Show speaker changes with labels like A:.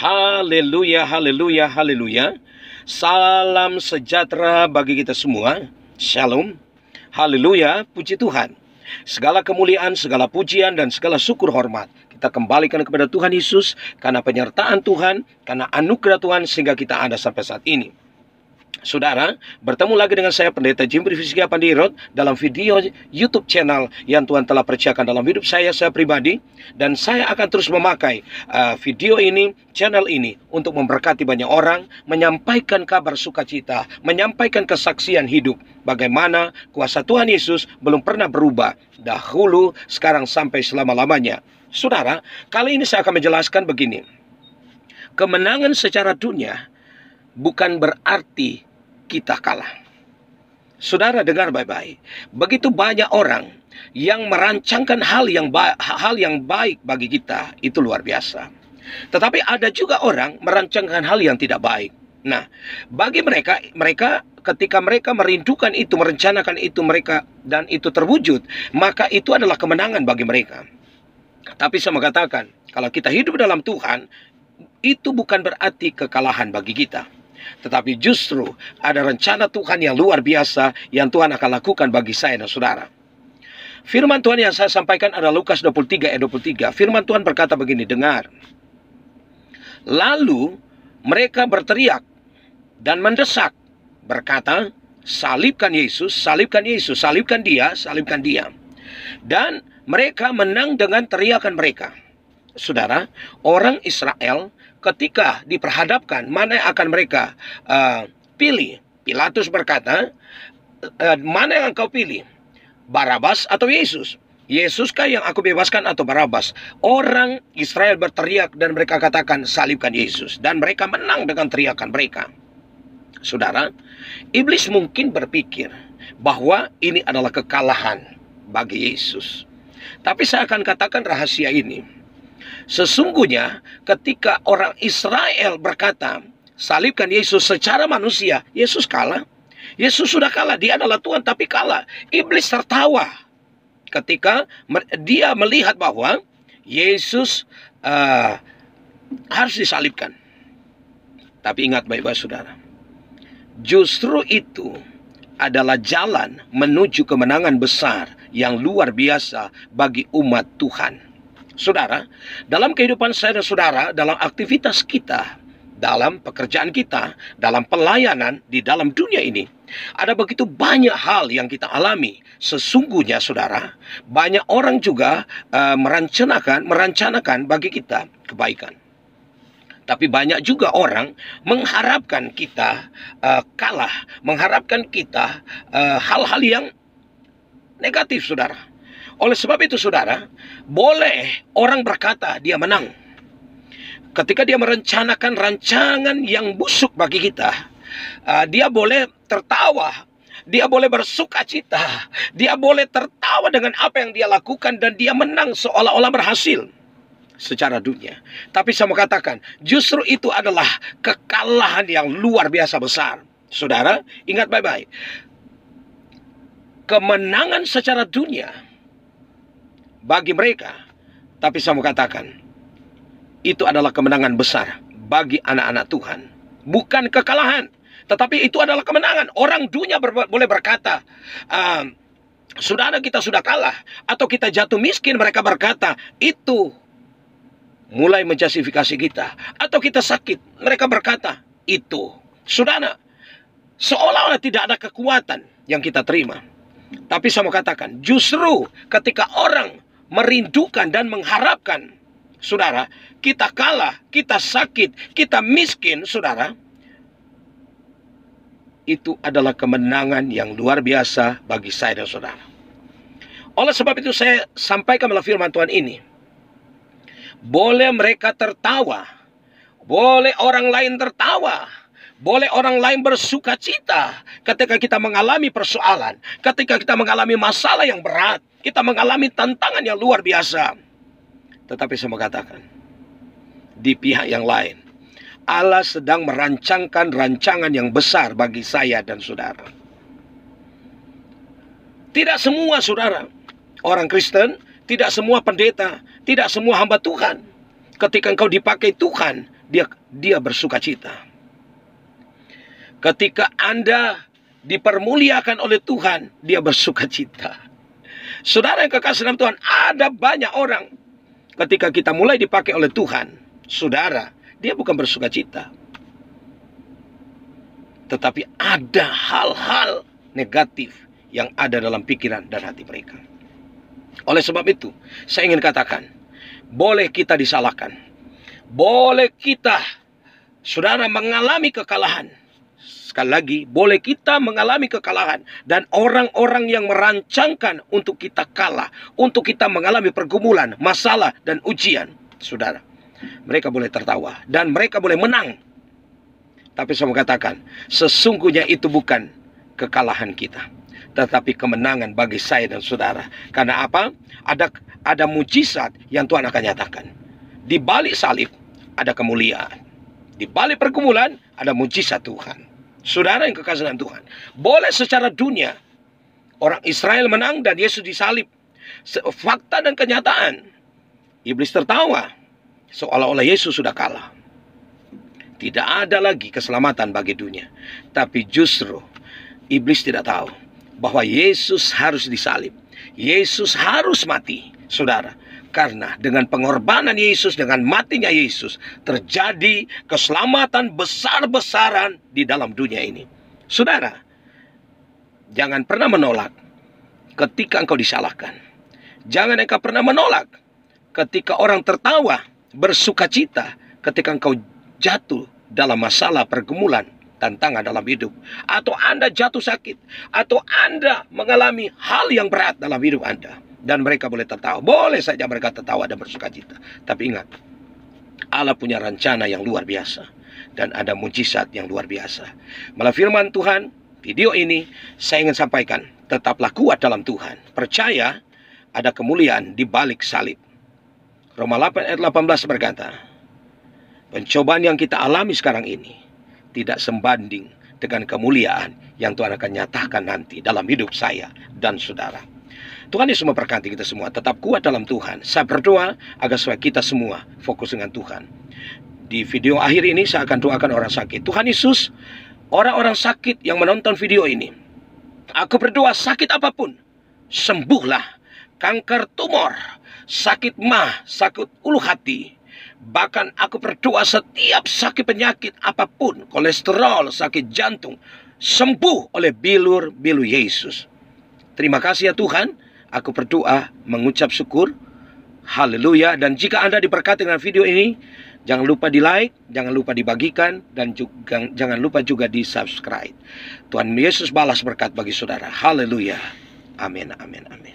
A: Haleluya, haleluya, haleluya. Salam sejahtera bagi kita semua. Shalom. Haleluya, puji Tuhan. Segala kemuliaan, segala pujian, dan segala syukur hormat kita kembalikan kepada Tuhan Yesus, karena penyertaan Tuhan, karena anugerah Tuhan, sehingga kita ada sampai saat ini. Saudara, bertemu lagi dengan saya Pendeta Jimbri Fisika Pandirot dalam video YouTube channel yang Tuhan telah percayakan dalam hidup saya pribadi, dan saya akan terus memakai video ini, channel ini untuk memberkati banyak orang, menyampaikan kabar sukacita, menyampaikan kesaksian hidup bagaimana kuasa Tuhan Yesus belum pernah berubah dahulu, sekarang sampai selama-lamanya. Saudara, kali ini saya akan menjelaskan begini. Kemenangan secara dunia bukan berarti kita kalah. Saudara dengar baik-baik. Begitu banyak orang yang merancangkan hal yang baik bagi kita, itu luar biasa. Tetapi ada juga orang merancangkan hal yang tidak baik. Nah, bagi mereka ketika mereka merindukan itu, merencanakan itu dan itu terwujud, maka itu adalah kemenangan bagi mereka. Tapi saya mengatakan, kalau kita hidup dalam Tuhan, itu bukan berarti kekalahan bagi kita. Tetapi justru ada rencana Tuhan yang luar biasa yang Tuhan akan lakukan bagi saya dan saudara. Firman Tuhan yang saya sampaikan adalah Lukas 23 ayat 23. Firman Tuhan berkata begini, dengar. Lalu mereka berteriak dan mendesak, berkata, salibkan Yesus, salibkan Yesus, salibkan dia, salibkan dia. Dan mereka menang dengan teriakan mereka. Saudara, orang Israel ketika diperhadapkan mana yang akan mereka pilih, Pilatus berkata, mana yang engkau pilih, Barabas atau Yesus? Yesuskah yang aku bebaskan atau Barabas? Orang Israel berteriak dan mereka katakan salibkan Yesus, dan mereka menang dengan teriakan mereka. Saudara, iblis mungkin berpikir bahwa ini adalah kekalahan bagi Yesus. Tapi saya akan katakan rahasia ini. Sesungguhnya ketika orang Israel berkata salibkan Yesus secara manusia, Yesus kalah. Yesus sudah kalah, dia adalah Tuhan tapi kalah. Iblis tertawa ketika dia melihat bahwa Yesus harus disalibkan. Tapi ingat baik-baik saudara, justru itu adalah jalan menuju kemenangan besar yang luar biasa bagi umat Tuhan. Saudara, dalam kehidupan saya dan saudara, dalam aktivitas kita, dalam pekerjaan kita, dalam pelayanan di dalam dunia ini, ada begitu banyak hal yang kita alami. Sesungguhnya saudara, banyak orang juga merencanakan bagi kita kebaikan. Tapi banyak juga orang mengharapkan kita kalah, mengharapkan kita hal-hal yang negatif saudara. Oleh sebab itu saudara, boleh orang berkata dia menang ketika dia merencanakan rancangan yang busuk bagi kita. Dia boleh tertawa, dia boleh bersuka cita, dia boleh tertawa dengan apa yang dia lakukan, dan dia menang seolah-olah berhasil secara dunia. Tapi saya mau katakan, justru itu adalah kekalahan yang luar biasa besar. Saudara, ingat baik-baik. Kemenangan secara dunia bagi mereka, tapi saya mau katakan, itu adalah kemenangan besar bagi anak-anak Tuhan. Bukan kekalahan, tetapi itu adalah kemenangan. Orang dunia boleh berkata, saudara kita sudah kalah, atau kita jatuh miskin, mereka berkata, itu mulai menjustifikasi kita. Atau kita sakit, mereka berkata, itu. Saudara, seolah-olah tidak ada kekuatan yang kita terima. Tapi saya mau katakan, justru ketika orang merindukan dan mengharapkan, saudara, kita kalah, kita sakit, kita miskin, saudara, itu adalah kemenangan yang luar biasa bagi saya dan saudara. Oleh sebab itu saya sampaikan melalui firman Tuhan ini. Boleh mereka tertawa, boleh orang lain tertawa, boleh orang lain bersuka cita ketika kita mengalami persoalan, ketika kita mengalami masalah yang berat, kita mengalami tantangan yang luar biasa. Tetapi saya mengatakan, di pihak yang lain, Allah sedang merancangkan rancangan yang besar bagi saya dan saudara. Tidak semua saudara, orang Kristen, tidak semua pendeta, tidak semua hamba Tuhan, ketika engkau dipakai Tuhan dia bersuka cita. Ketika Anda dipermuliakan oleh Tuhan, dia bersuka cita. Saudara yang kekasih dalam Tuhan, ada banyak orang ketika kita mulai dipakai oleh Tuhan, saudara, dia bukan bersuka cita. Tetapi ada hal-hal negatif yang ada dalam pikiran dan hati mereka. Oleh sebab itu, saya ingin katakan, boleh kita disalahkan. Boleh kita, saudara, mengalami kekalahan. Sekali lagi, boleh kita mengalami kekalahan. Dan orang-orang yang merancangkan untuk kita kalah, untuk kita mengalami pergumulan, masalah, dan ujian, saudara, mereka boleh tertawa dan mereka boleh menang. Tapi saya mau katakan, sesungguhnya itu bukan kekalahan kita, tetapi kemenangan bagi saya dan saudara. Karena apa? Ada mujizat yang Tuhan akan nyatakan. Di balik salib ada kemuliaan. Di balik pergumulan ada mujizat Tuhan. Saudara yang kekasih dalam Tuhan, boleh secara dunia orang Israel menang dan Yesus disalib. Fakta dan kenyataan, iblis tertawa seolah-olah Yesus sudah kalah. Tidak ada lagi keselamatan bagi dunia. Tapi justru iblis tidak tahu bahwa Yesus harus disalib. Yesus harus mati, saudara. Karena dengan pengorbanan Yesus, dengan matinya Yesus, terjadi keselamatan besar-besaran di dalam dunia ini. Saudara, jangan pernah menolak ketika engkau disalahkan. Jangan engkau pernah menolak ketika orang tertawa, bersuka cita ketika engkau jatuh dalam masalah pergumulan, tantangan dalam hidup. Atau Anda jatuh sakit, atau Anda mengalami hal yang berat dalam hidup Anda. Dan mereka boleh tertawa. Boleh saja mereka tertawa dan bersuka cita. Tapi ingat, Allah punya rencana yang luar biasa. Dan ada mujizat yang luar biasa. Malah firman Tuhan, video ini saya ingin sampaikan, tetaplah kuat dalam Tuhan. Percaya ada kemuliaan di balik salib. Roma 8 ayat 18 berkata, pencobaan yang kita alami sekarang ini tidak sebanding dengan kemuliaan yang Tuhan akan nyatakan nanti dalam hidup saya dan saudara. Tuhan Yesus memberkati kita semua. Tetap kuat dalam Tuhan. Saya berdoa agar supaya kita semua fokus dengan Tuhan. Di video akhir ini saya akan doakan orang sakit. Tuhan Yesus, orang-orang sakit yang menonton video ini, aku berdoa sakit apapun, sembuhlah. Kanker tumor, sakit mah, sakit ulu hati. Bahkan aku berdoa setiap sakit penyakit apapun, kolesterol, sakit jantung, sembuh oleh bilur-bilur Yesus. Terima kasih ya Tuhan. Aku berdoa, mengucap syukur. Haleluya. Dan jika Anda diberkati dengan video ini, jangan lupa di like, jangan lupa dibagikan, dan juga, jangan lupa juga di subscribe. Tuhan Yesus balas berkat bagi saudara. Haleluya. Amin, amin, amin.